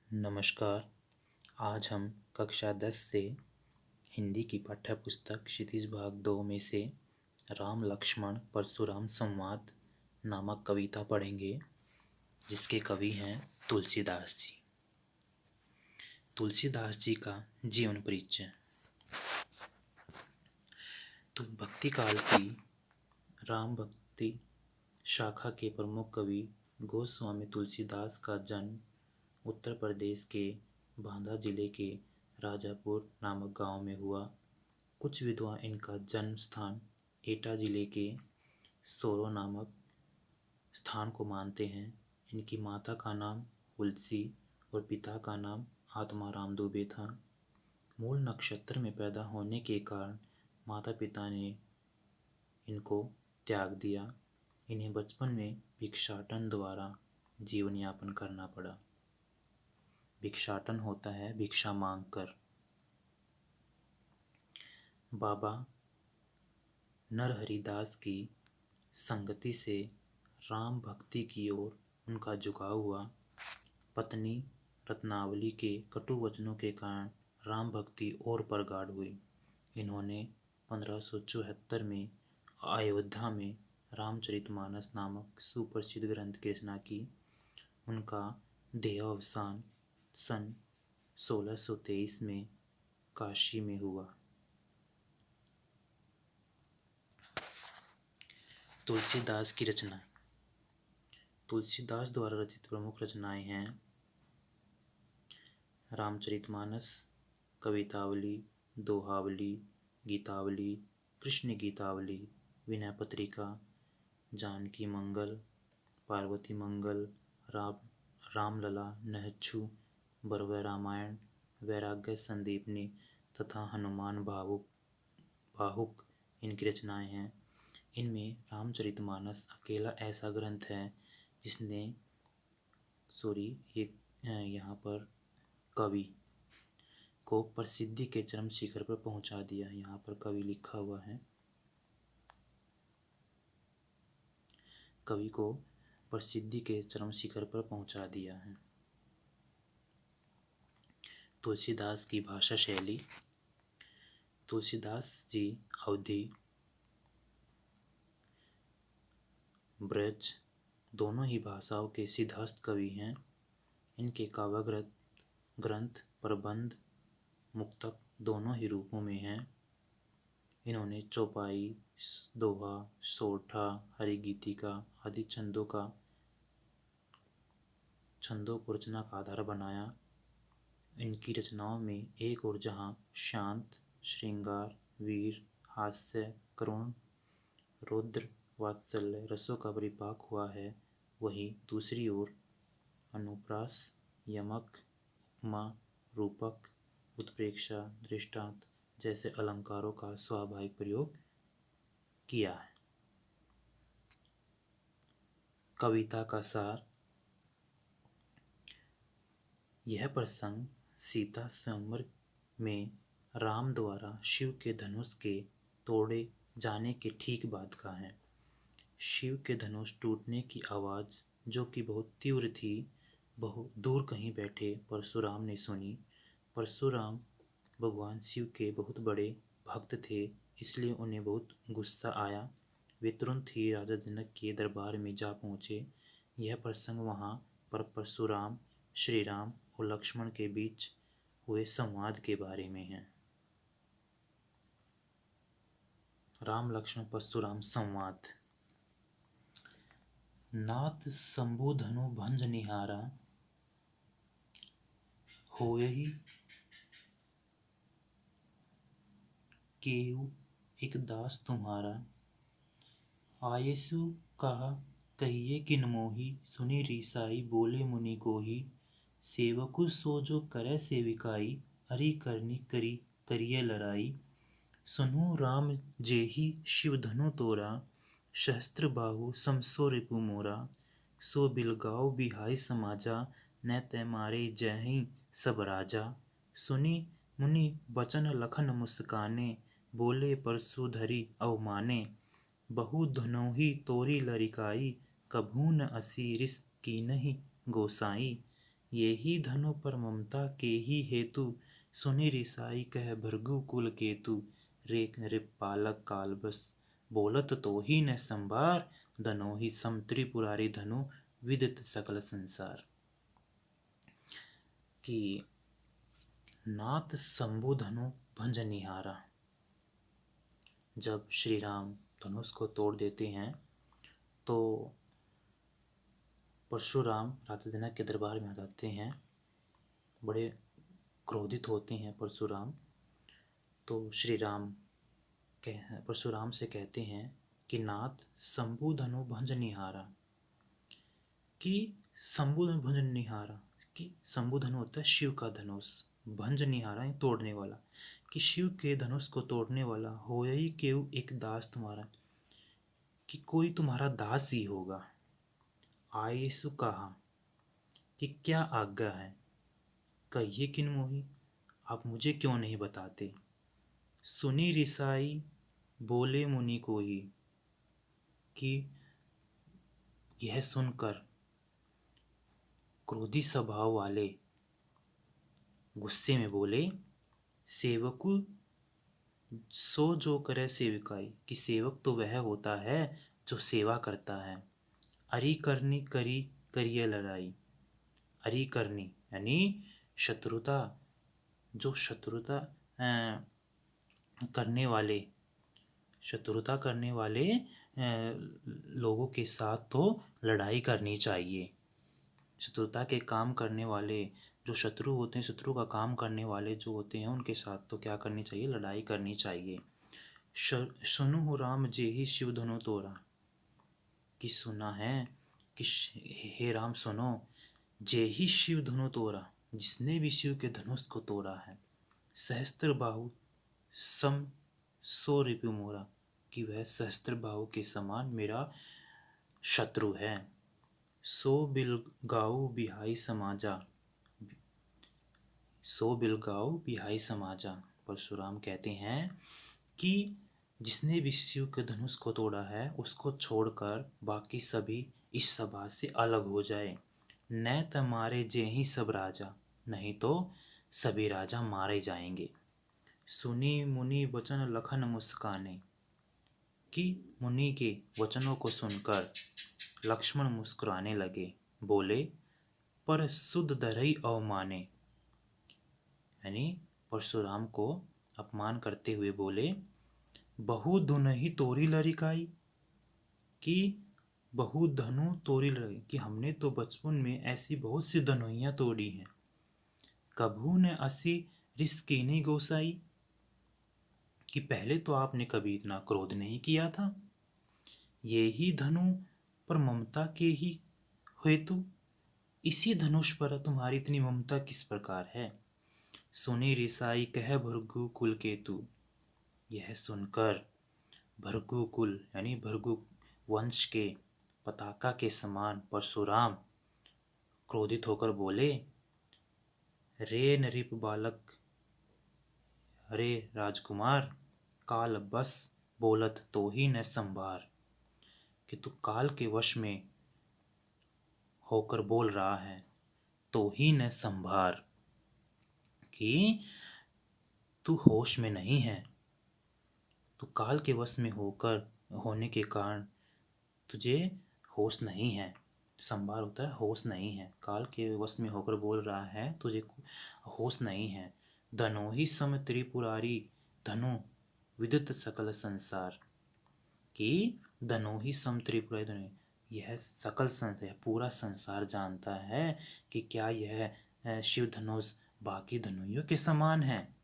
नमस्कार। आज हम कक्षा 10 से हिंदी की पाठ्य पुस्तक क्षितिज भाग 2 में से राम लक्ष्मण परशुराम संवाद नामक कविता पढ़ेंगे, जिसके कवि हैं तुलसीदास जी। तुलसीदास जी का जीवन परिचय। तो भक्ति काल की राम भक्ति शाखा के प्रमुख कवि गोस्वामी तुलसीदास का जन्म उत्तर प्रदेश के बांदा जिले के राजापुर नामक गांव में हुआ। कुछ विद्वान इनका जन्म स्थान एटा जिले के सोरो नामक स्थान को मानते हैं। इनकी माता का नाम तुलसी और पिता का नाम आत्माराम दुबे था। मूल नक्षत्र में पैदा होने के कारण माता पिता ने इनको त्याग दिया। इन्हें बचपन में भिक्षाटन द्वारा जीवन यापन करना पड़ा। भिक्षाटन होता है भिक्षा मांगकर। बाबा नरहरिदास की संगति से राम भक्ति की ओर उनका झुकाव हुआ। पत्नी रत्नावली के कटु वचनों के कारण राम भक्ति और प्रगाढ़ हुई। इन्होंने 1574 में अयोध्या में रामचरितमानस नामक सुप्रसिद्ध ग्रंथ की रचना की। उनका देहावसान सन 1623 में काशी में हुआ। तुलसीदास की रचना। तुलसीदास द्वारा रचित प्रमुख रचनाएं हैं रामचरितमानस, कवितावली, दोहावली, गीतावली, कृष्ण गीतावली, विनय पत्रिका, जानकी मंगल, पार्वती मंगल, रामलला, नहच्छु, बरवै रामायण, वैराग्य संदीपनी तथा हनुमान भाहुक इनकी रचनाएं हैं। इनमें रामचरितमानस अकेला ऐसा ग्रंथ है जिसने यहाँ पर कवि को प्रसिद्धि के चरम शिखर पर पहुंचा दिया। यहाँ पर कवि लिखा हुआ है, कवि को प्रसिद्धि के चरम शिखर पर पहुंचा दिया है। तुलसीदास की भाषा शैली। तुलसीदास जी अवधी ब्रज दोनों ही भाषाओं के सिद्धहस्त कवि हैं। इनके काव्य ग्रंथ प्रबंध मुक्तक दोनों ही रूपों में हैं। इन्होंने चौपाई, दोहा, सोरठा, हरिगीतिका आदि छंदों को रचना का आधार बनाया। इनकी रचनाओं में एक ओर जहाँ शांत, श्रृंगार, वीर, हास्य, करुण, रौद्र, वात्सल्य रसों का परिपाक हुआ है, वहीं दूसरी ओर अनुप्रास, यमक, उपमा, रूपक, उत्प्रेक्षा, दृष्टांत जैसे अलंकारों का स्वाभाविक प्रयोग किया है। कविता का सार। यह प्रसंग सीता स्वयंवर में राम द्वारा शिव के धनुष के तोड़े जाने के ठीक बाद का है। शिव के धनुष टूटने की आवाज़, जो कि बहुत तीव्र थी, बहुत दूर कहीं बैठे परशुराम ने सुनी। परशुराम भगवान शिव के बहुत बड़े भक्त थे, इसलिए उन्हें बहुत गुस्सा आया। वे तुरंत ही राजा जनक के दरबार में जा पहुँचे। यह प्रसंग वहाँ पर परशुराम, श्री राम और लक्ष्मण के बीच हुए संवाद के बारे में है। राम लक्ष्मण परशुराम संवाद। नाथ शंभु धनु भंज निहारा, होयहि केहू एक दास तुम्हारा। आयसु कहा कहिए किन मोही, सुनी रीसाई बोले मुनि कोही। सेवकु सो जो करे सेविकाई, हरि करनी करी करिए लड़ाई। सुनु राम जेहि शिव धनु तोरा, सहस्त्र बाहु समसो रिपु मोरा। सो बिलगाओ बिहाई समाजा, न तै मारे जहि सब राजा। सुनी मुनि बचन लखन मुस्काने, बोले परशु धरि अवमाने। बहु धनोहि तोरी लरिकाई, कभू न असी रिस कीन्हि गोसाई। यही धनु पर ममता के ही हेतु, सुनि रिसाई कह भृगु कुल केतु। रे नृप बालक काल बस, बोलत तो ही न संभार, धनोहि सम त्रिपुरारी धनु, विदित सकल संसार। कि नाथ शंभु धनु भंज निहारा। जब श्री राम धनुष को तोड़ देते हैं तो परशुराम राजा जनक के दरबार में आ जाते हैं। बड़े क्रोधित होते हैं परशुराम। तो श्री राम परशुराम से कहते हैं कि नाथ शंभु धनु भंज निहारा। कि शंभु धनु भंज निहारा, कि शंभु धनु होता है शिव का धनुष, भंज निहारा है तोड़ने वाला। कि शिव के धनुष को तोड़ने वाला होई केहू एक दास तुम्हारा, कि कोई तुम्हारा दास ही होगा। आयसु कहा कि क्या आज्ञा है, कहिए किन मोही, आप मुझे क्यों नहीं बताते। सुनी रिसाई बोले मुनि को ही, कि यह सुनकर क्रोधी स्वभाव वाले गुस्से में बोले, सेवकु सो जो करे सेविकाई। कि सेवक तो वह होता है जो सेवा करता है। अरि करनी करी करिए लड़ाई। अरि करनी यानी शत्रुता, जो शत्रुता करने वाले लोगों के साथ तो लड़ाई करनी चाहिए। शत्रुता के काम करने वाले जो शत्रु होते हैं, शत्रु का काम करने वाले जो होते हैं, उनके साथ तो क्या करनी चाहिए, लड़ाई करनी चाहिए। सुनु राम जे ही शिव धनु तोड़ा। कि सुना है कि हे राम सुनो, जे ही शिव धनु तोड़ा, जिसने भी शिव के धनुष को तोड़ा है। सहस्त्र बाहु सम सो रिपु मोरा, कि वह सहस्त्र बाहु के समान मेरा शत्रु है। सो बिलगाऊ बिहाई समाजा, सो बिलगाऊ बिहाई समाजा। परशुराम कहते हैं कि जिसने भी शिव के धनुष को तोड़ा है उसको छोड़कर बाकी सभी इस सभा से अलग हो जाए। न त मारे जे ही सब राजा, नहीं तो सभी राजा मारे जाएंगे। सुनी मुनि वचन लखन मुस्काने। कि मुनि के वचनों को सुनकर लक्ष्मण मुस्कुराने लगे। बोले पर सुध दरई अवमाने, यानी परशुराम को अपमान करते हुए बोले, बहु धुनहि तोरी लरिकाई। कि बहु धनु तोरी लड़ी, कि हमने तो बचपन में ऐसी बहुत सी धनुइयाँ तोड़ी हैं। कभू ने असी रिश्की नहीं गोसाई, कि पहले तो आपने कभी इतना क्रोध नहीं किया था। ये ही धनु पर ममता के ही हेतु, इसी धनुष पर तुम्हारी इतनी ममता किस प्रकार है। सुनी रिसाई कह भृगु कुल केतु। यह सुनकर भृगु कुल यानी भृगु वंश के पताका के समान परशुराम क्रोधित होकर बोले, रे नृप बालक, रे राजकुमार, काल बस बोलत तो ही न संभार। कि तू काल के वश में होकर बोल रहा है, तो ही न संभार। कि तू होश में नहीं है, तू काल के वश में होने के कारण तुझे होश नहीं है। संभार होता है होश नहीं है, काल के वश में होकर बोल रहा है, तुझे होश नहीं है। धनोहि सम त्रिपुरारी धनु विदित सकल संसार। कि धनोहि सम त्रिपुरारी धनु, यह सकल संसार पूरा संसार जानता है कि क्या यह शिव धनुष बाकी धनुइयों के समान है।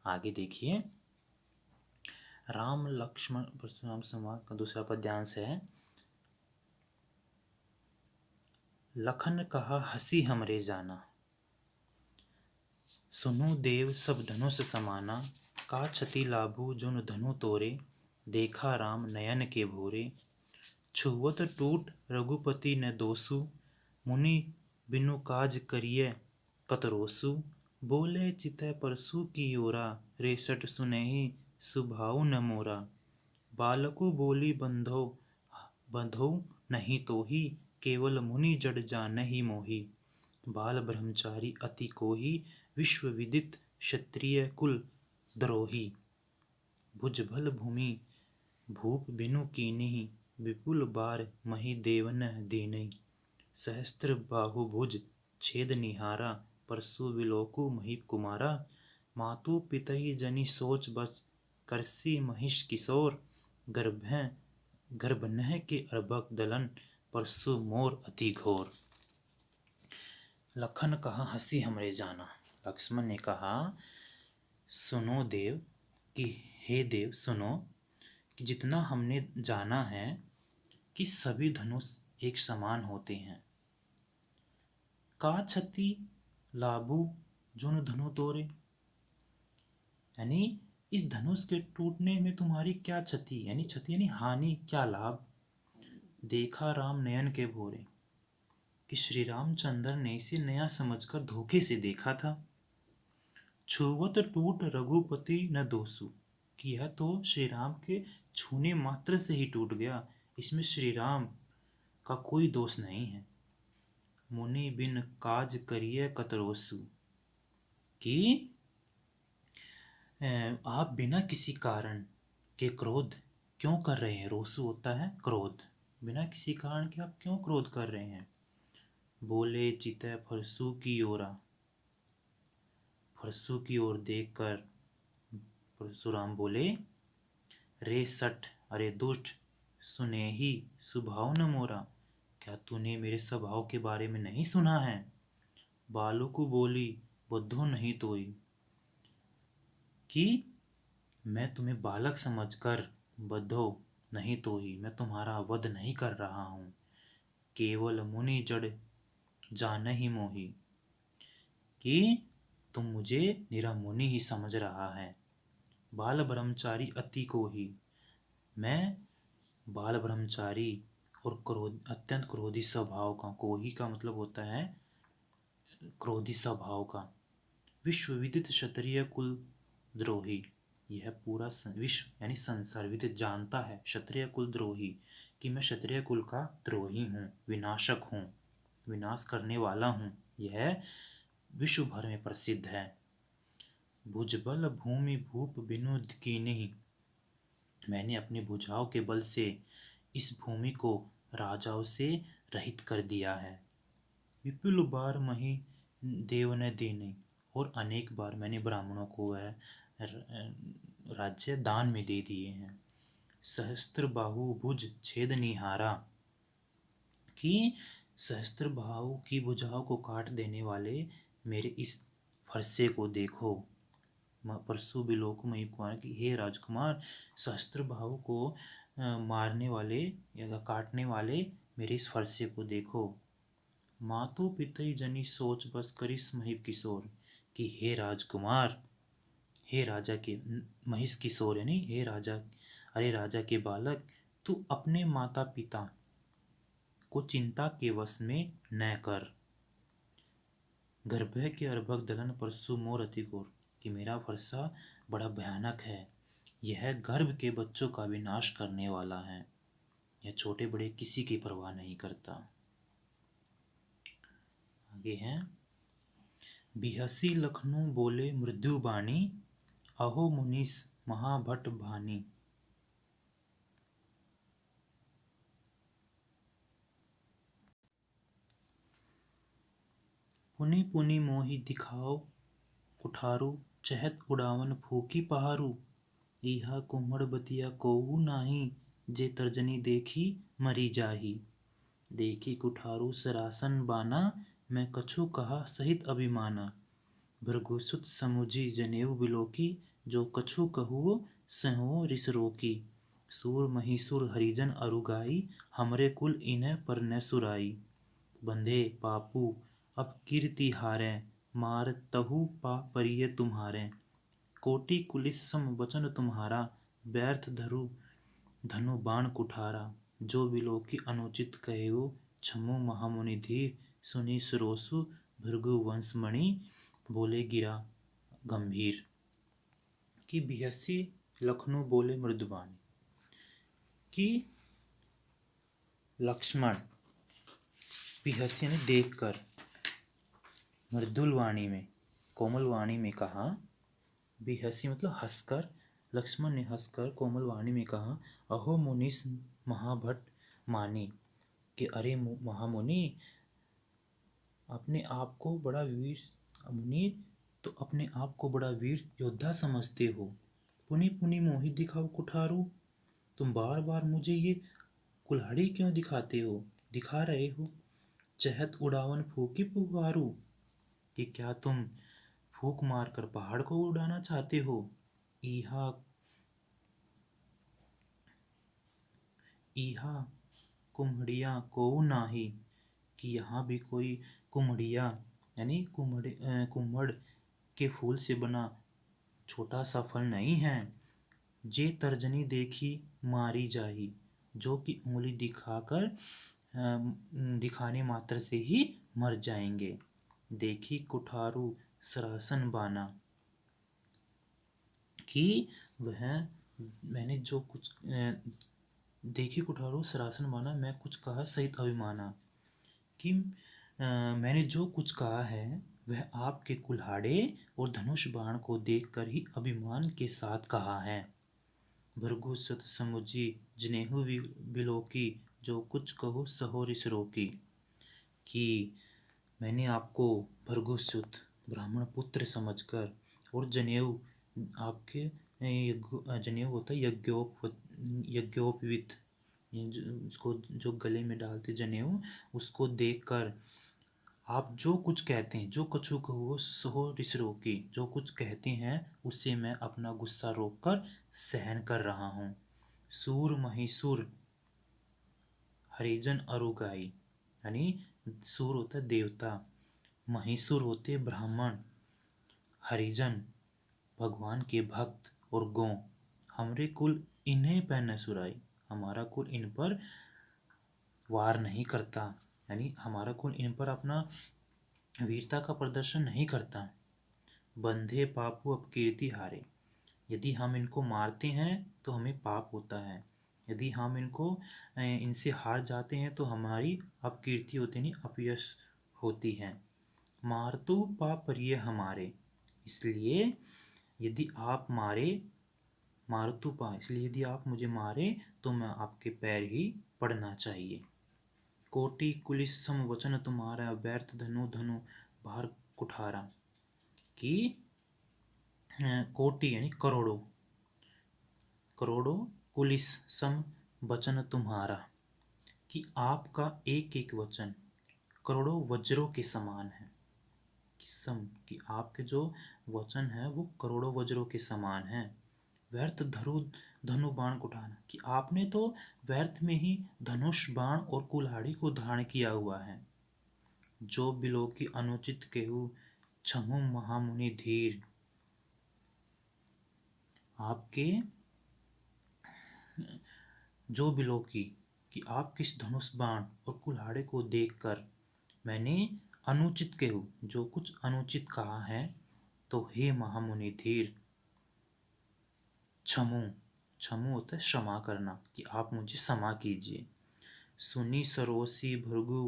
आगे देखिए, राम लक्ष्मण परशुराम संवाद का दूसरा पद्यांश है। लखन कहा हसी हमरे जाना, सुनु देव सब धनुष समाना। का क्षति लाभू जुन धनु तोरे, देखा राम नयन के भोरे। छुवत टूट रघुपति न दोसु, मुनि बिनु काज करिए कतरोसु। बोले चितै परसु की ओरा, रेसठ सुनेहि सुभाउ न मोरा। बालकु बोली बंधो नहीं तो ही, केवल मुनि जड़ जानहि मोहि। बाल ब्रह्मचारी अति कोहि, विश्व विदित क्षत्रिय कुल द्रोही। भुजबल भूमि भूप बिनु कीन्हि, विपुल बार महि देव न दीन्हि। सहस्त्र बाहु भुज छेद निहारा, परसु विलोकु महि कुमारा। मातु पितहि जनि सोच बस, करसी महिष किशोर। गर्भनह के अर्भक दलन, परसु मोर अति घोर। लखन कहा हंसी हमरे जाना। लक्ष्मण ने कहा, सुनो देव कि हे देव सुनो कि जितना हमने जाना है कि सभी धनुष एक समान होते हैं। का क्षति लाभु जुन धनु तोरे, यानी इस धनुष के टूटने में तुम्हारी क्या क्षति, यानी क्षति यानी हानि, क्या लाभ। देखा राम नयन के भोरे, कि श्री रामचंद्र ने इसे नया समझकर धोखे से देखा था। छुवत टूट रघुपति न दोषु, कि यह तो श्री राम के छूने मात्र से ही टूट गया, इसमें श्री राम का कोई दोष नहीं है। मुनि बिन काज करिए कतरोसु, कि आप बिना किसी कारण के क्रोध क्यों कर रहे हैं। रोसु होता है क्रोध, बिना किसी कारण के आप क्यों क्रोध कर रहे हैं। बोले चितय फरसु की ओरा, फरसु की ओर देखकर परशुराम बोले, रे सठ अरे दुष्ट, सुने ही स्वभाव न मोरा। क्या तूने मेरे स्वभाव के बारे में नहीं सुना है। बालू को बोली बुद्धो नहीं तोई, कि मैं तुम्हें बालक समझकर बद्धो नहीं तो ही, मैं तुम्हारा वध नहीं कर रहा हूँ। केवल मुनि जड़ जानहि मोहि, कि तुम मुझे निरा मुनि ही समझ रहा है। बाल ब्रह्मचारी अति को ही, मैं बाल ब्रह्मचारी और अत्यंत क्रोधी स्वभाव का, कोही का मतलब होता है क्रोधी स्वभाव का। विश्व विदित क्षत्रिय कुल द्रोही, यह पूरा विश्व यानी संसार विदित जानता है, क्षत्रिय कुल द्रोही, कि मैं क्षत्रिय कुल का द्रोही हूँ, विनाशक हूँ, विनाश करने वाला हूँ। यह विश्व भर में प्रसिद्ध है। भुजबल भूमि भूप बिनु कीन्हि, मैंने अपने भुजाओं के बल से इस भूमि को राजाओं से रहित कर दिया है। विपुल बार मही देव न दीन्हि, और अनेक बार मैंने ब्राह्मणों को वह राज्य दान में दे दिए हैं। सहस्त्र बाहु भुज छेद निहारा, कि सहस्त्र बाहु की भुजाओं को काट देने वाले मेरे इस फरसे को देखो। परसु बिलोक मही कुमार, की हे राजकुमार, सहस्त्र बाहु को मारने वाले या काटने वाले मेरे इस फरसे को देखो। मातु पितई जनी सोच बस करिस मही किशोर, कि हे राजकुमार, हे राजा के महिष किशोर, यानी हे राजा, अरे राजा के बालक, तू अपने माता पिता को चिंता के वश में न कर। गर्भ के अर्भक दलन परसु मोर अति घोर, कि मेरा फरसा बड़ा भयानक है, यह गर्भ के बच्चों का विनाश करने वाला है, यह छोटे बड़े किसी की परवाह नहीं करता। आगे हैं, बिहसी लखनऊ बोले मृत्यु बाणी, अहो मुनीस महाभट भानी। पुनि पुनि मोहि दिखाओ कुठारू, चहत उड़ावन फूकी पहारू। इहा कुम्हड़ बतिया कोहू नाही, जे तर्जनी देखी मरी जाही। देखी कुठारू सरासन बाना, मैं कछु कहा सहित अभिमाना। भृगुसुत समुझी जनेऊ बिलोकी, जो कछु कहुओ सहो रिस रोकी। सूर महिसूर हरिजन अरुगाई, हमरे कुल इन्ह पर न सुराई। बंधे पापू अब कीर्ति हारे, मार तहु पा परिय तुम्हारे। कोटि कुलिस सम वचन तुम्हारा, व्यर्थ धरु धनु बाण कुठारा। जो बिलोकी अनुचित कहेऊ, छमु महामुनि धीर। सुनी सुरोसु भृगु वंशमणि, बोले गिरा गंभीर। कि बिहसी लखनऊ बोले मृदुबानी, कि लक्ष्मण बिहसी ने देख कर मृदुल वाणी में, कोमल वाणी में कहा। बिहसी मतलब हंसकर, लक्ष्मण ने हंसकर कोमल वाणी में कहा, अहो मुनीस महाभट माने, कि अरे महामुनि, अपने आप को बड़ा वीर मुनि, तो अपने आप को बड़ा वीर योद्धा समझते हो। पुनि पुनि मोहि दिखाओ कुठारू, तुम बार बार मुझे ये कुल्हाड़ी क्यों दिखा रहे हो। चहत उड़ावन फूकी पुकारू, कि क्या तुम फूक मारकर पहाड़ को उड़ाना चाहते हो। इहा इहा कुम्हड़िया को नाही, कि यहाँ भी कोई कुम्हड़िया यानी कुम्हड़ के फूल से बना छोटा सा फल नहीं है। जे तर्जनी देखी मारी जाही, जो कि उंगली दिखाने मात्र से ही मर जाएंगे। देखी कुठारू सरासन बाना, कि वह मैंने जो कुछ देखी कुठारू सरासन बाना, मैं कुछ कहा सहित अभिमाना, कि मैंने जो कुछ कहा है वह आपके कुल्हाड़े और धनुष बाण को देखकर ही अभिमान के साथ कहा है। भृगु सुत समुझी जनेहु बिलोकी, जो कुछ कहो सहो रिस रोकी, कि मैंने आपको भृगुसुत ब्राह्मण पुत्र समझकर और जनेऊ आपके जनेऊ होता है यज्ञोपवीत, उसको जो गले में डालते जनेऊ, उसको देखकर आप जो कुछ कहते हैं, जो कछु कहो सहो रिस रोकी, जो कुछ कहते हैं उससे मैं अपना गुस्सा रोककर सहन कर रहा हूँ। सूर महिसूर हरिजन अरुगाई, यानी सूर होता है देवता, महिसूर होते ब्राह्मण, हरिजन भगवान के भक्त और गौ, हमरे कुल इन्हें पै न सुराई, हमारा कुल इन पर वार नहीं करता, यानी हमारा कुल इन पर अपना वीरता का प्रदर्शन नहीं करता। बंधे पापू अपकीर्ति हारे, यदि हम इनको मारते हैं तो हमें पाप होता है, यदि हम इनसे हार जाते हैं तो हमारी अपकीर्ति होती नहीं, अपयश होती है। मारतु पाप प्रिय हमारे, इसलिए यदि आप इसलिए यदि आप मुझे मारे तो मैं आपके पैर ही पड़ना चाहिए। कोटि कुलिस सम वचन तुम्हारा, व्यर्थ धनु धनु भार कुठारा, कि कोटि यानी करोड़ों, कुलिस सम वचन तुम्हारा, कि आपका एक एक वचन करोड़ों वज्रों के समान है। सम, कि आपके जो वचन है वो करोड़ों वज्रों के समान है। व्यर्थ धनु बाण कुठाना, कि आपने तो व्यर्थ में ही धनुष बाण और कुल्हाड़ी को धारण किया हुआ है। जो बिलो की अनुचित केहू छमु महामुनि धीर, आपके जो बिलो की, कि आप किस धनुष बाण और कुल्हाड़े को देखकर मैंने अनुचित केहू, जो कुछ अनुचित कहा है, तो हे महामुनि धीर, क्षमु होता है क्षमा करना, कि आप मुझे क्षमा कीजिए। सुनी सरोसी भृगु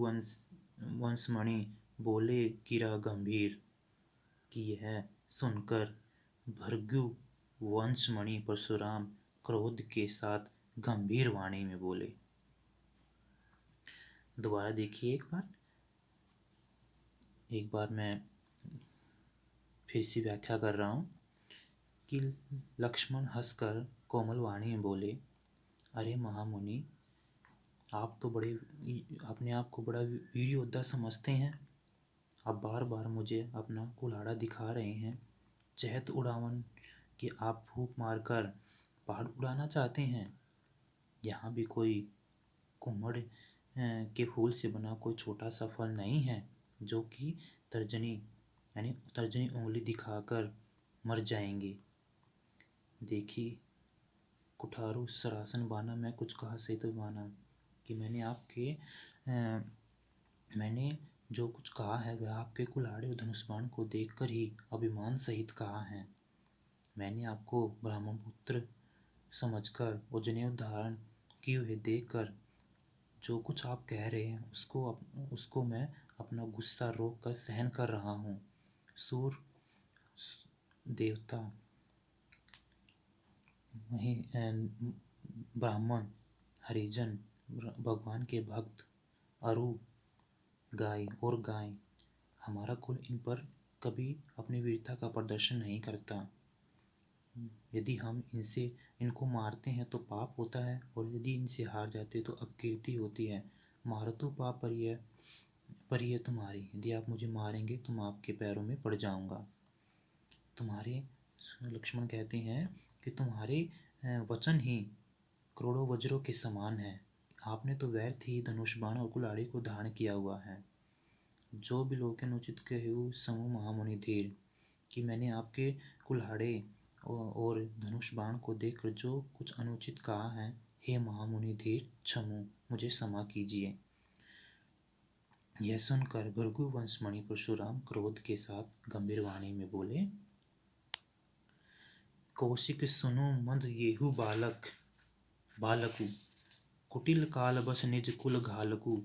वंशमणि, बोले गिरा गंभीर, कि यह सुनकर भृगु वंशमणि परशुराम क्रोध के साथ गंभीर वाणी में बोले। दोबारा देखिए एक बार मैं फिर से व्याख्या कर रहा हूँ कि लक्ष्मण हंसकर कोमल वाणी में बोले, अरे महामुनि, आप तो अपने आप को बड़ा वीर योद्धा समझते हैं, आप बार बार मुझे अपना कुल्हाड़ा दिखा रहे हैं। चहत उड़ावन, कि आप फूंक मारकर पहाड़ उड़ाना चाहते हैं। यहाँ भी कोई कुम्हड़ के फूल से बना कोई छोटा सा फल नहीं है, जो कि तर्जनी उंगली दिखाकर मर जाएंगे। देखी कुठारू सरासन बाना, मैं कुछ कहा सही तो बाना, कि मैंने जो कुछ कहा है वह आपके कुल्हाड़े और धनुष बाण को देखकर ही अभिमान सहित कहा है। मैंने आपको ब्राह्मण पुत्र समझकर और जनेऊ धारण किए हुए देखकर जो कुछ आप कह रहे हैं उसको मैं अपना गुस्सा रोक कर सहन कर रहा हूँ। सूर देवता, ब्राह्मण, हरिजन, भगवान के भक्त, अरु, गाय हमारा कुल इन पर कभी अपनी वीरता का प्रदर्शन नहीं करता। यदि हम इनको मारते हैं तो पाप होता है, और यदि इनसे हार जाते तो अपकीर्ति होती है। मारतु पाप पर यह तुम्हारी, यदि आप मुझे मारेंगे तो मैं आपके पैरों में पड़ जाऊंगा। लक्ष्मण कहते हैं कि तुम्हारे वचन ही करोड़ों वज्रों के समान है। आपने तो व्यर्थ ही धनुष बाण और कुल्हाड़ी को धारण किया हुआ है। जो भी लोकनुचित कहु समूह महामुनि धीर, कि मैंने आपके कुल्हाड़े और धनुष बाण को देखकर जो कुछ अनुचित कहा है, हे महामुनि धीर क्षमु, मुझे क्षमा कीजिए। यह सुनकर भृगु वंशमणि परशुराम क्रोध के साथ गंभीर वाणी में बोले, कौशिक सुनु मंद येहु बालकु, कुटिल काल बस निज कुल घालकु,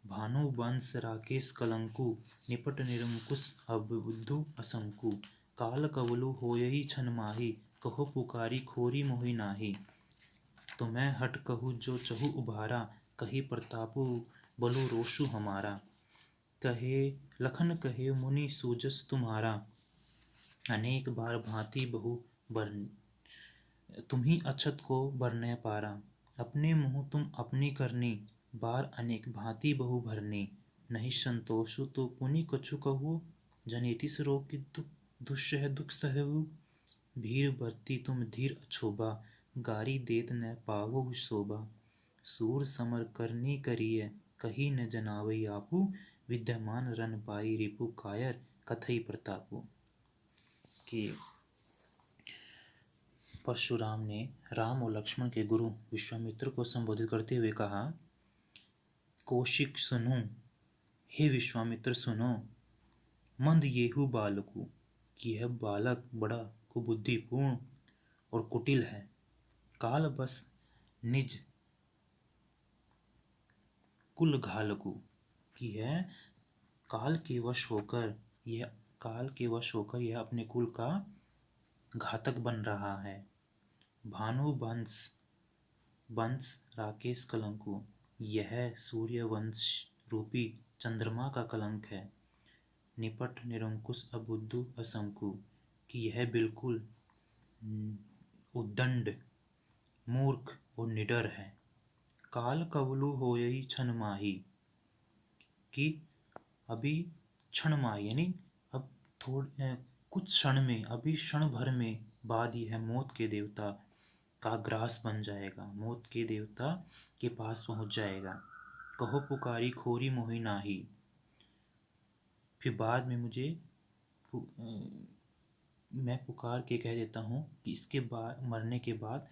भानु वंश राकेश कलंकु, निपट निरंकुश अबुद्धू असंकु, काल कवलु होयहि छन माही, कहो पुकारी खोरी मोहि नाही। तुम्हें हट कहू जो चहु उभारा, कही प्रतापु बलु रोषु हमारा। कहे लखन कहे मुनि सूजस तुम्हारा, अनेक बार भांति बहु बरन, तुम्ही अछत को बरने पारा। अपने मुँह तुम अपनी करनी, बार अनेक भांति बहु भरनी। नहीं संतोषु तो पुनि कछु कहु, जनितिस रोग की दुष्सह दुख सहु। भीर बरती तुम धीर अछोबा, गारी देत न पावहु शोभा। सूर समर करनी करिय, कही न जनावई आपू, विद्यमान रन पाई रिपु कायर, कथई प्रतापु। कि परशुराम ने राम और लक्ष्मण के गुरु विश्वामित्र को संबोधित करते हुए कहा, कौशिक सुनो, हे विश्वामित्र सुनो, मंद येहु बालकु, कि यह बालक बड़ा कुबुद्धिपूर्ण और कुटिल है। काल बस निज कुल घालकु, कि है काल के वश होकर यह अपने कुल का घातक बन रहा है। भानु वंश राकेश कलंकु, यह सूर्य वंश रूपी चंद्रमा का कलंक है। निपट निरंकुश अबुद्धू असंकु, कि यह बिल्कुल उद्दंड, मूर्ख और निडर है। काल कवलु होयहि छन माही, कि अभी क्षण माही यानी अब कुछ क्षण में, अभी क्षण भर में बाद यह मौत के देवता का ग्रास बन जाएगा, मौत के देवता के पास पहुंच जाएगा। कहो पुकारी खोरी मोहि नाही, फिर बाद में मैं पुकार के कह देता हूँ कि इसके बाद मरने के बाद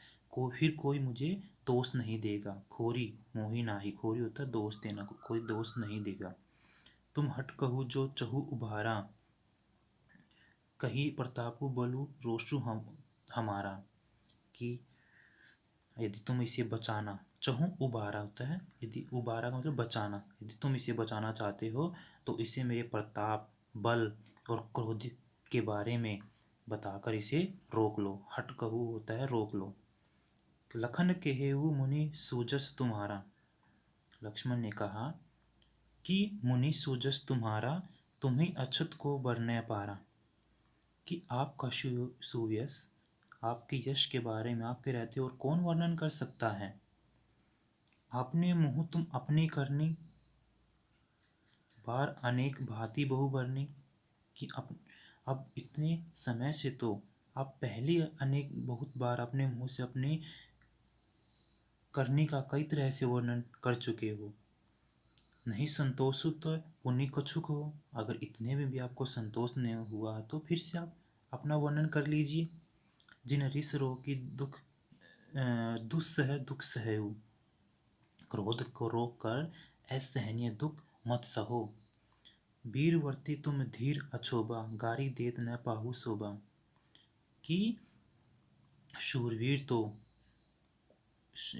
फिर कोई मुझे दोष नहीं देगा। खोरी मोहि नाही, खोरी होता है दोष देना, कोई दोष नहीं देगा। तुम हट कहू जो चहु उभारा, कही प्रतापु बलु रोषु हमारा। कि यदि तुम इसे बचाना, चहु उबारा होता है, यदि उबारा का मतलब बचाना, यदि तुम इसे बचाना चाहते हो तो इसे मेरे प्रताप, बल और क्रोध के बारे में बताकर इसे रोक लो। हट कहू होता है रोक लो। लखन कहेउ मुनि सूजस तुम्हारा, लक्ष्मण ने कहा कि मुनि सूजस तुम्हारा, तुम्ही अछत को बरने पारा। कि आपका सुयश, आपके यश के बारे में, आपके रहते और कौन वर्णन कर सकता है। आपने मुँह तुम अपनी करनी, बार अनेक भांति बहु भरनी। कि अब इतने समय से तो आप पहले अनेक बहुत बार अपने मुँह से अपनी करनी का कई तरह से वर्णन कर चुके हो। नहीं संतोष तो पुण्य कछुक हो, अगर इतने में भी आपको संतोष नहीं हुआ तो फिर से आप अपना वर्णन कर लीजिए। जिन रिस रोग की दुस्सह दुख सहु, क्रोध को रोक कर असहनीय दुख मत सहो। वीरवर्ती तुम धीर अछोबा, गारी देत न पाहु शोभा। कि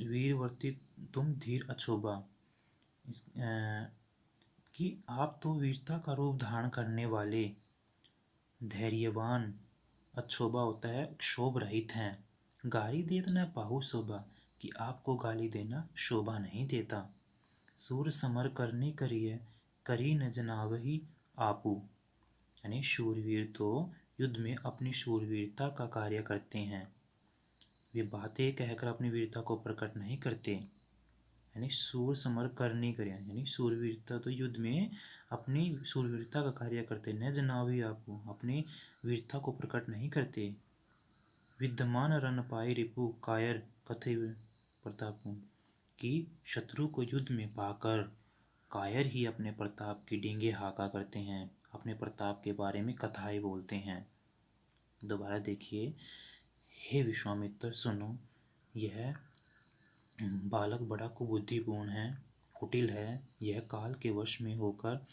वीरवर्ती तुम धीर अछोबा, कि आप तो वीरता का रूप धारण करने वाले धैर्यवान अक्षोभा होता है क्षोभ रहित हैं। गाली देना पाहु शोभा कि आपको गाली देना शोभा नहीं देता। सूर समर करने करिए करी न जनावही आपू, यानी शूरवीर तो युद्ध में अपनी शूरवीरता का कार्य करते हैं, वे बातें कहकर अपनी वीरता को प्रकट नहीं करते। यानी सूर समर करने करिए, यानी शूरवीरता तो युद्ध में अपनी शूरवीरता का कार्य करते, न जनावी आपको अपनी वीरता को प्रकट नहीं करते। विद्यमान रन पाए रिपु कायर कथे प्रतापू, कि शत्रु को युद्ध में पाकर कायर ही अपने प्रताप की डींगे हाका करते हैं, अपने प्रताप के बारे में कथाएं बोलते हैं। दोबारा देखिए, हे विश्वामित्र सुनो, यह बालक बड़ा कुबुद्धिपूर्ण है, कुटिल है, यह काल के वश में होकर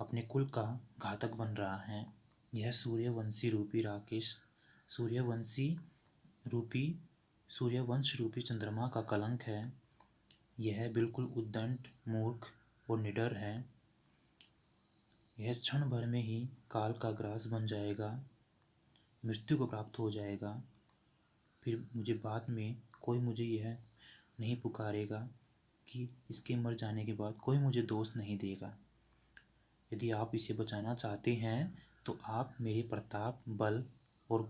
अपने कुल का घातक बन रहा है। यह सूर्यवंशी रूपी राकेश सूर्यवंश रूपी चंद्रमा का कलंक है। यह बिल्कुल उद्दंड, मूर्ख और निडर है। यह क्षण भर में ही काल का ग्रास बन जाएगा, मृत्यु को प्राप्त हो जाएगा। फिर मुझे बाद में कोई मुझे यह नहीं पुकारेगा कि इसके मर जाने के बाद कोई मुझे दोष नहीं देगा। यदि आप इसे बचाना चाहते हैं तो आप मेरे प्रताप, बल और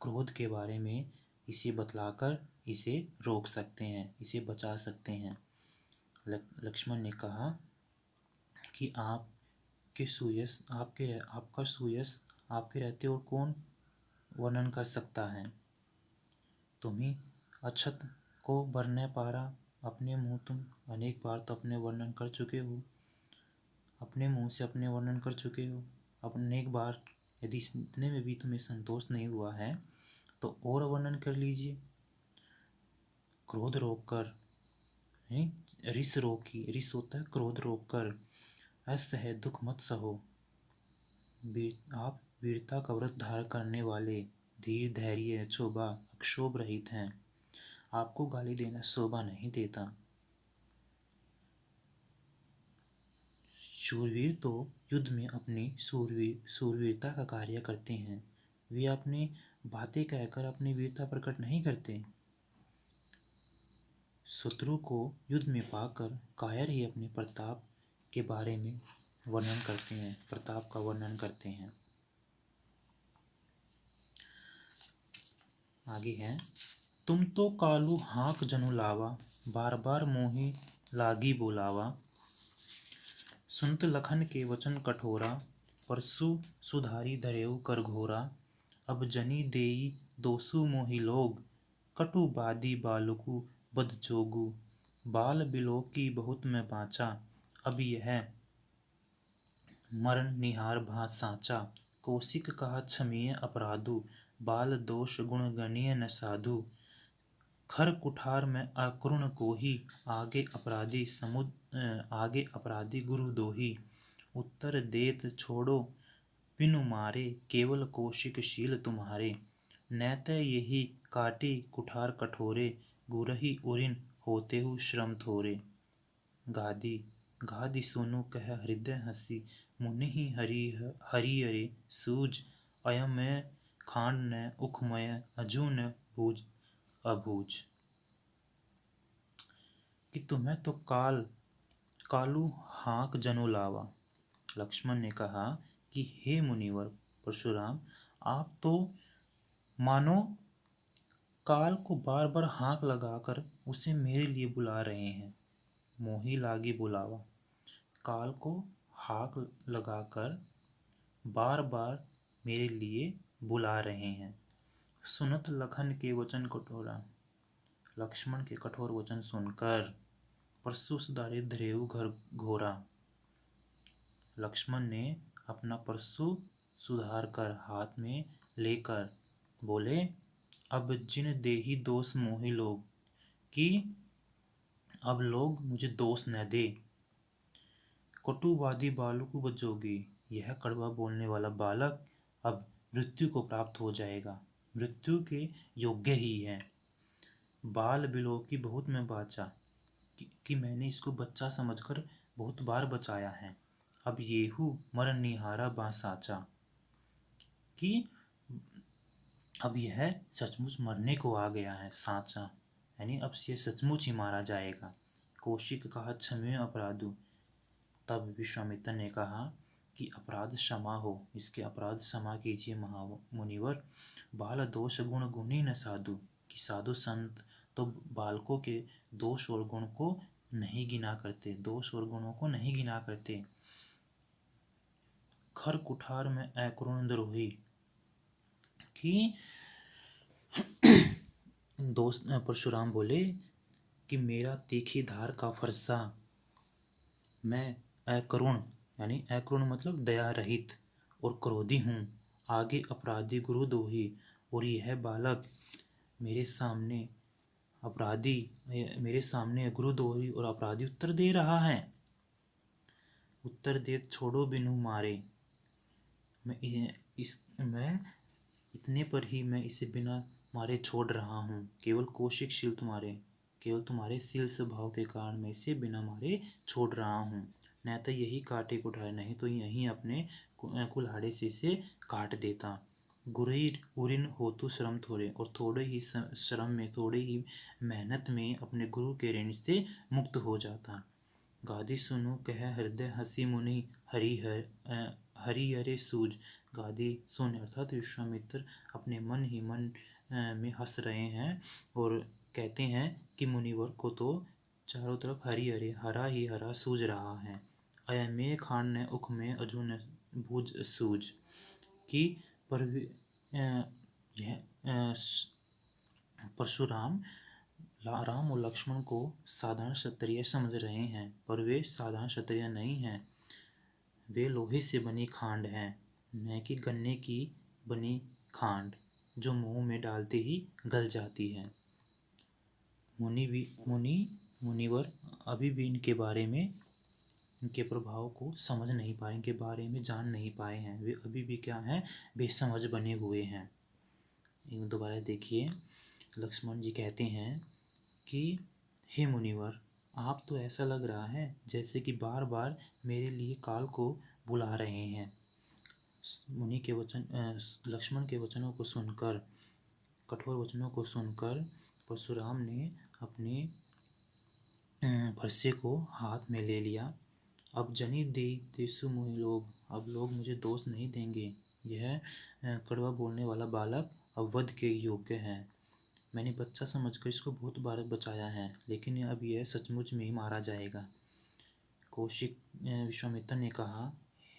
क्रोध के बारे में इसे बतलाकर इसे रोक सकते हैं, इसे बचा सकते हैं। लक्ष्मण ने कहा कि आपका सुयश आपके रहते और कौन वर्णन कर सकता है। तुम्ही अक्षत को भरने पारा, अपने मुँह तुम अनेक बार तो अपने वर्णन कर चुके हो, अपने मुंह से अपने वर्णन कर चुके हो। अब अनेक बार यदि इतने में भी तुम्हें संतोष नहीं हुआ है तो और वर्णन कर लीजिए। क्रोध रोककर, रिस रोकी, रिस होता है क्रोध रोककर, असह दुख मत सहो। आप वीरता का व्रत धारण करने वाले, धीर, धैर्य, क्षोभा, अक्षोभ रहित हैं। आपको गाली देना शोभा नहीं देता। शूरवीर तो युद्ध में अपनी शूरवीरता का कार्य करते हैं, वे अपनी बातें कहकर अपनी वीरता प्रकट नहीं करते। शत्रु को युद्ध में पाकर कायर ही अपने प्रताप के बारे में वर्णन करते हैं, प्रताप का वर्णन करते हैं। आगे है, तुम तो कालू हाँक जनु लावा, बार बार मोही लागी बोलावा। सुनत लखन के वचन कठोरा, परसु सुधारी धरेऊ कर घोरा। अब जनी देई दोसु मोहि लोग, कटु बादी बालकु बद जोगु। बाल बिलोकी बहुत मैं बाँचा, अब यह मरण निहार भात साँचा। कौशिक कहा क्षमीय अपराधु, बाल दोष गुण गणीय न साधु। खर कुठार में अकृण कोही, आगे अपराधी गुरु दोही। उत्तर देत छोड़ो बिनु मारे, केवल कौशिक शील तुम्हारे। नैत यही काटी कुठार कठोरे, गुरही उरिन होते हु श्रम थोरे। गादी सुनु कह हृदय हसी, मुनि हरिहरे सूझ। अयमय खांड न उखमय, अजू न बूझ अबूझ। कि तुम्हें तो कालू हाँक जनु लावा। लक्ष्मण ने कहा कि हे मुनिवर परशुराम, आप तो मानो काल को बार बार हाँक लगाकर उसे मेरे लिए बुला रहे हैं। मोही लागी बुलावा, काल को हाँक लगाकर बार बार मेरे लिए बुला रहे हैं। सुनत लखन के वचन कठोरा, लक्ष्मण के कठोर वचन सुनकर परसु सुधारे धरेऊ घर घोरा। लक्ष्मण ने अपना परशु सुधार कर हाथ में लेकर बोले, अब जिन देही दोष मोहि लोग, कि अब लोग मुझे दोष न दे। कटुवादी बालकु बचोगी, यह कड़वा बोलने वाला बालक अब मृत्यु को प्राप्त हो जाएगा, मृत्यु के योग्य ही है। बाल बिलोकी बहुत मैं बाचा, कि मैंने इसको बच्चा समझकर बहुत बार बचाया है। अब येहू मर निहारा बा साचा, कि अब यह सचमुच मरने को आ गया है, साचा यानी अब ये सचमुच ही मारा जाएगा। कौशिक कहा क्षम्य अपराधु। तब विश्वामित्र ने कहा कि अपराध क्षमा हो, इसके अपराध क्षमा कीजिए मुनिवर। बाल दोष गुण गुणी न साधु, कि साधु संत तो बालकों के दोष और गुण को नहीं गिना करते, दोष और गुणों को नहीं गिना करते। खर कुठार में अक्रूर द्रोही, कि दोस्त परशुराम बोले कि मेरा तीखी धार का फरसा, मैं अकरुण यानी अकरुण मतलब दया रहित और क्रोधी हूँ, आगे अपराधी गुरुद्रोही, और यह बालक मेरे सामने गुरुद्रोही और अपराधी उत्तर दे रहा है। उत्तर दे छोड़ो बिनु मारे, मैं इतने पर ही मैं इसे बिना मारे छोड़ रहा हूँ। केवल कौशिक शील तुम्हारे शील स्वभाव के कारण मैं इसे बिना मारे छोड़ रहा हूँ। न तो यही काटे कुठार, नहीं तो यहीं अपने कुल्हाड़े से इसे काट देता। गुरीर उरिन होतु श्रम थोड़े, और थोड़े ही श्रम में, थोड़े ही मेहनत में अपने गुरु के ऋण से मुक्त हो जाता। गादी सुनो कह हृदय हसी मुनि हरि हरे सूझ। गादी सुन अर्थात विश्वामित्र अपने मन ही मन में हंस रहे हैं और कहते हैं कि मुनिवर को तो चारों तरफ हरा ही हरा सूझ रहा है। अय में खान ने उख में अजू न भूज सूझ, कि पर परशुराम राम और लक्ष्मण को साधारण क्षत्रिय समझ रहे हैं, पर वे साधारण क्षत्रिय नहीं हैं। वे लोहे से बनी खांड हैं, न कि गन्ने की बनी खांड जो मुंह में डालते ही गल जाती है। मुनिवर अभी भी इनके बारे में, इनके प्रभाव को समझ नहीं पाए, इनके बारे में जान नहीं पाए हैं। वे अभी भी क्या हैं, बेसमझ बने हुए हैं। दोबारा देखिए, लक्ष्मण जी कहते हैं कि हे मुनिवर, आप तो ऐसा लग रहा है जैसे कि बार बार मेरे लिए काल को बुला रहे हैं। लक्ष्मण के वचनों को सुनकर, कठोर वचनों को सुनकर परशुराम ने अपने फरसे को हाथ में ले लिया। अब जनी दे तेसु मोहि लोग, अब लोग मुझे दोष नहीं देंगे। यह कड़वा बोलने वाला बालक अब वध के योग्य है। मैंने बच्चा समझकर इसको बहुत बार बचाया है, लेकिन अब यह सचमुच में ही मारा जाएगा। कौशिक विश्वामित्र ने कहा,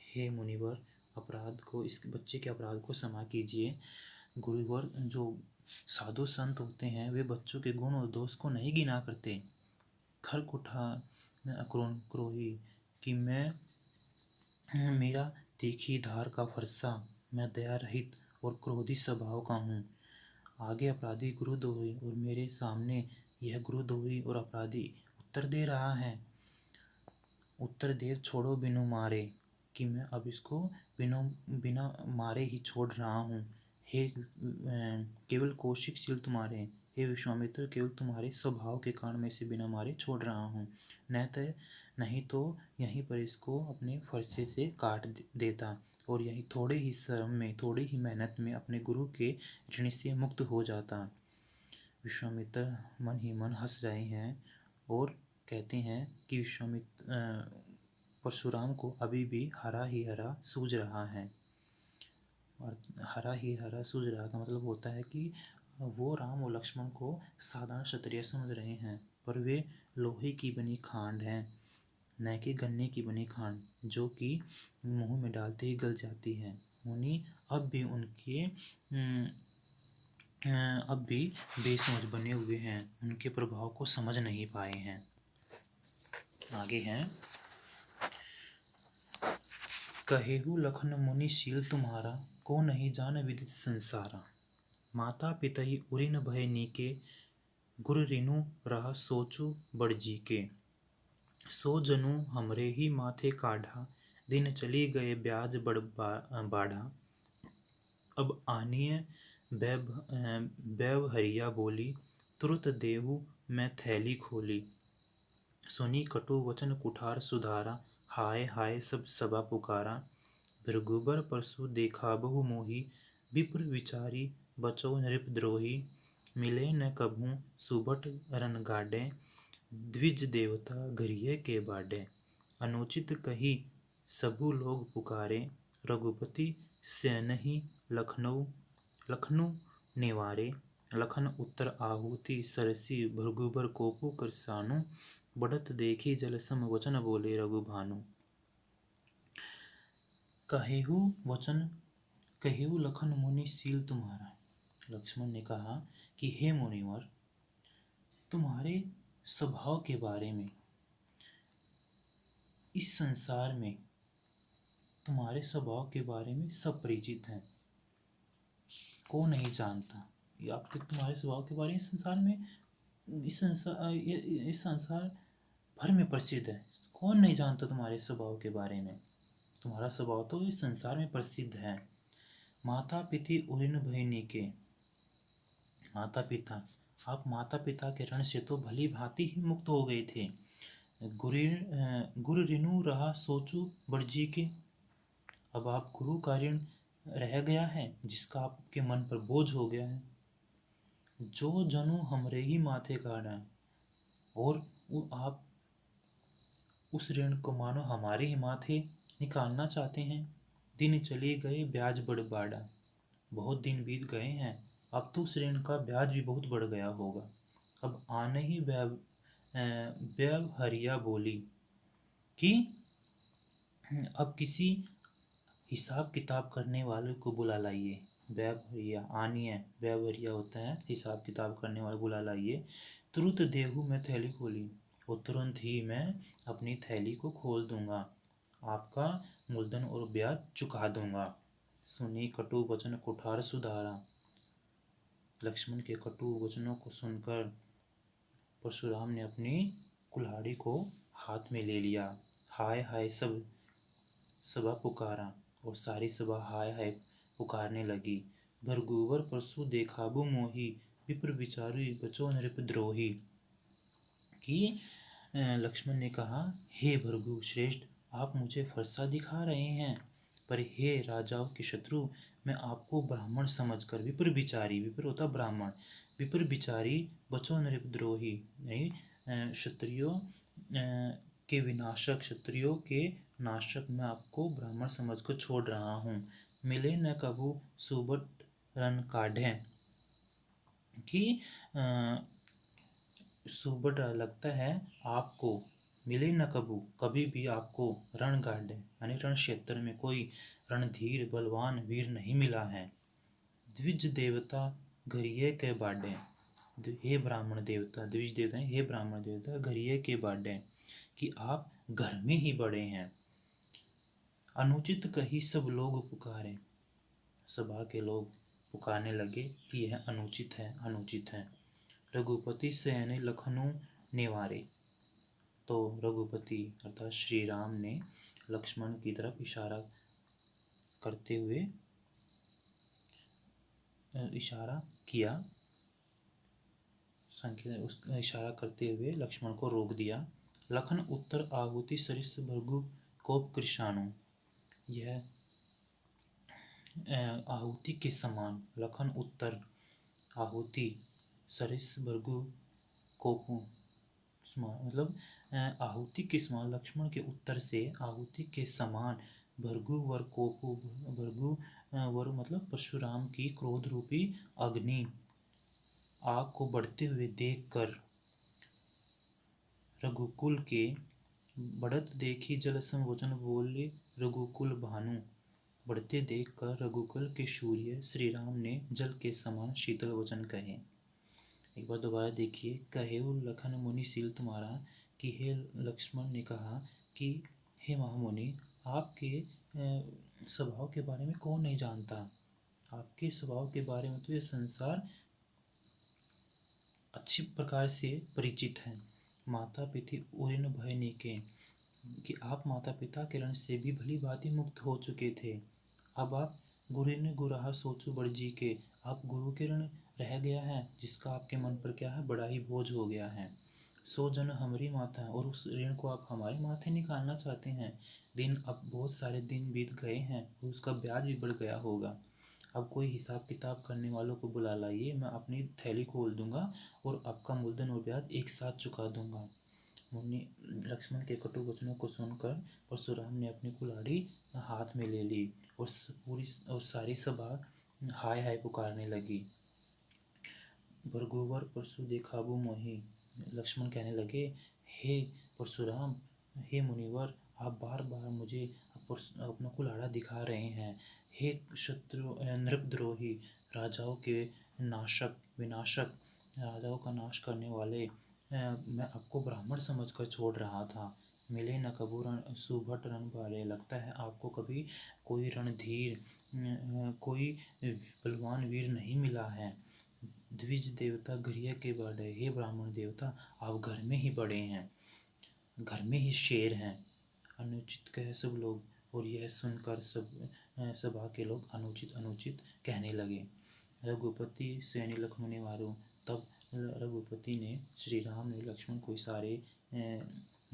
हे मुनिवर, अपराध को, इस बच्चे के अपराध को क्षमा कीजिए। गुरुवर जो साधु संत होते हैं वे बच्चों के गुण और दोष को नहीं गिना करते। खर कुठार में अक्रूर क्रोही, कि मेरा तीखी धार का फरसा, मैं दया रहित और क्रोधी स्वभाव का हूँ। आगे अपराधी गुरुद्रोही, और मेरे सामने यह गुरुद्रोही और अपराधी उत्तर दे रहा है। उत्तर दे छोड़ो बिनु मारे, कि मैं अब इसको बिना मारे ही छोड़ रहा हूँ। हे केवल कौशिक शील तुम्हारे, हे विश्वामित्र, केवल तुम्हारे स्वभाव के कारण मैं इसे बिना मारे छोड़ रहा हूँ। नहीं तो यहीं पर इसको अपने फरसे से काट देता, और यही थोड़े ही श्रम में, थोड़ी ही मेहनत में अपने गुरु के ऋण से मुक्त हो जाता। विश्वामित्र मन ही मन हंस रहे हैं और कहते हैं कि परशुराम को अभी भी हरा ही हरा सूझ रहा है। और हरा ही हरा सूझ रहा का मतलब होता है कि वो राम और लक्ष्मण को साधारण क्षत्रिय समझ रहे हैं, पर वे लोहे की बनी खांड हैं, न कि गन्ने की बनी खांड जो कि मुंह में डालते ही गल जाती है। मुनि अब भी बेसमझ बने हुए हैं, उनके प्रभाव को समझ नहीं पाए हैं। आगे हैं, कहेहु लखन मुनि शील तुम्हारा, को नहीं जान विदित संसारा। माता पिता ही उरिन भय नीके, गुर रिनु रहा सोचु बड़ जी के। सो जनु हमरे ही माथे काढ़ा, दिन चली गए ब्याज बड़ बाढ़ा। अब आनिय बैव हरिया बोली, तुरत देहु मैं थैली खोली। सुनी कटु वचन कुठार सुधारा, हाय हाय सब सभा पुकारा। भृगुबर परसु देखा बहु मोही, विप्र विचारी बचो नृपद्रोही। मिले न कभू सुबट रन गाडे, द्विज देवता घरिये के बाडे। अनुचित कही सबु लोग पुकारे, रघुपति सेनहि लखनऊ लखनऊ निवारे। लखन उत्तर आहुति सरसी, भृगुबर कोपु करसानु। बढ़त देखी जल सम वचन बोले रघुभानु। कहेहु वचन कहेहु लखन मुनि सील तुम्हारा। लक्ष्मण ने कहा कि हे मुनिवर, तुम्हारे स्वभाव के बारे में इस संसार में तुम्हारे स्वभाव के बारे में सब परिचित हैं, कौन नहीं जानता। ये आपके तुम्हारे स्वभाव के बारे में इस संसार भर में प्रसिद्ध है। कौन नहीं जानता तुम्हारे स्वभाव के बारे में। तुम्हारा स्वभाव तो इस संसार में प्रसिद्ध है। माता पिता उरिन भयनी के, माता पिता, आप माता पिता के ऋण से तो भली भांति ही मुक्त हो गए थे। गुरु ऋणु रहा सोचू बड़जी के, अब आप गुरु का ऋण रह गया है जिसका आपके मन पर बोझ हो गया है। जो जनु हमरे ही माथे काढ़ा, और आप उस ऋण को मानो हमारे ही माथे निकालना चाहते हैं। दिन चले गए ब्याज बढ़ बाड़ा, बहुत दिन बीत गए हैं, अब तो उस ऋण का ब्याज भी बहुत बढ़ गया होगा। अब आने ही व्यवहरिया बोली कि अब किसी हिसाब किताब करने वाले को बुला लाइए। व्यवहरिया आनिए, व्यवहरिया होता है हिसाब किताब करने वाले, बुला लाइए। तुरंत देहू मैं थैली खोली, और तुरंत ही मैं अपनी थैली को खोल दूंगा, आपका मूलधन और ब्याज चुका दूंगा। सुनी कटु वचन कुठार सुधारा। लक्ष्मण के कटु वचनों को सुनकर परशुराम ने अपनी कुल्हाड़ी को हाथ में ले लिया। हाय हाय सब सभा पुकारा, और सारी सभा हाय हाय पुकारने लगी। भृगुवर परसु देखाबु मोही, विप्र विचारी बचो नृपद्रोही। कि लक्ष्मण ने कहा, हे भृगु श्रेष्ठ, आप मुझे फरसा दिखा रहे हैं, पर हे राजाओं के शत्रु, मैं आपको ब्राह्मण समझकर, विप्र विचारी, विप्र होता ब्राह्मण, विप्र विचारी बचो नृपद्रोही, नहीं क्षत्रियों के विनाशक, क्षत्रियों के नाशक मैं आपको ब्राह्मण समझकर छोड़ रहा हूँ। मिले न कभू सुबट रन काढ़े, कि सुबट लगता है आपको, मिले न कभू, कभी भी आपको रण गाढ़े यानी रण क्षेत्र में कोई रणधीर बलवान वीर नहीं मिला है। द्विज देवता घरिये के बाडे, हे ब्राह्मण देवता, द्विज देवता हे ब्राह्मण देवता घरिये के बाडे, कि आप घर में ही बड़े हैं। अनुचित कही सब लोग पुकारे, सभा के लोग पुकारने लगे कि यह अनुचित है, अनुचित है। रघुपति सेन लखनऊ निवारे, तो रघुपति अर्थात श्री राम ने लक्ष्मण की तरफ इशारा करते हुए इशारा किया, उस इशारा करते हुए लक्ष्मण को रोक दिया। लखन उत्तर आहुति सरिस भृगु कोप कृशाणु, यह आहुति के समान, लखन उत्तर आहुति सरिस भृगु कोपु, मतलब आहुति के समान, लक्ष्मण के उत्तर से आहुति के समान भृगु वर कोपु, भृगु वर मतलब परशुराम की क्रोध रूपी अग्नि आग को बढ़ते हुए देखकर रघुकुल के बढ़त देखी जल सम वचन बोले रघुकुल भानु, बढ़ते देखकर रघुकुल के सूर्य श्री राम ने जल के समान शीतल वचन कहे। एक बार दोबारा देखिए, कहे लखन मुनि सील तुम्हारा, कि हे लक्ष्मण ने कहा कि हे महामुनि, आपके स्वभाव के बारे में कौन नहीं जानता, आपके स्वभाव के बारे में तो ये संसार अच्छी प्रकार से परिचित है। माता पिता उरिन भय नीके, कि आप माता पिता के ऋण से भी भली भांति मुक्त हो चुके थे। अब आप गुरिन गुराह सोचू बड़जी के, आप गुरु के ऋण रह गया है जिसका आपके मन पर क्या है, बड़ा ही बोझ हो गया है। सो जन हमारी माता है, और उस ऋण को आप हमारे माथे निकालना चाहते हैं। दिन अब बहुत सारे दिन बीत गए हैं और उसका ब्याज भी बढ़ गया होगा। अब कोई हिसाब किताब करने वालों को बुला लाइए, मैं अपनी थैली खोल दूंगा और आपका मूलधन और ब्याज एक साथ चुका दूंगा। मुनि लक्ष्मण के कटु वचनों को सुनकर परशुराम ने अपनी कुल्हाड़ी हाथ में ले ली और पूरी और सारी सभा हाय हाय पुकारने लगी। भरगोवर परशु देखाबू मोहि। लक्ष्मण कहने लगे, हे परशुराम, हे मुनिवर, आप बार बार मुझे अपना कुल्हाड़ा दिखा रहे हैं। हे शत्रु नृपद्रोही, राजाओं के नाशक विनाशक, राजाओं का नाश करने वाले, मैं आपको ब्राह्मण समझकर छोड़ रहा था। मिले न कबू रण सुभट रण वाले, लगता है आपको कभी कोई रणधीर कोई बलवान वीर नहीं मिला है। द्विज देवता गृह के बड़े, हे ब्राह्मण देवता, आप घर में ही बड़े हैं, घर में ही शेर हैं। अनुचित कहे सब लोग, और यह सुनकर सभा के लोग अनुचित अनुचित कहने लगे। रघुपति सैनी लक्ष्मण मारो। तब रघुपति ने, श्री राम ने लक्ष्मण को इशारे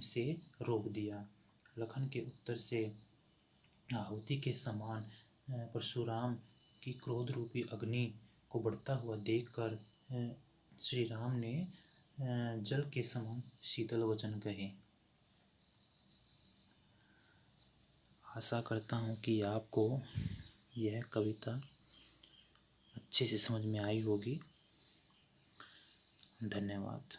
से रोक दिया। लखन के उत्तर से आहुति के समान परशुराम की क्रोध रूपी अग्नि को बढ़ता हुआ देखकर श्री राम ने जल के समान शीतल वचन कहे। आशा करता हूँ कि आपको यह कविता अच्छे से समझ में आई होगी। धन्यवाद।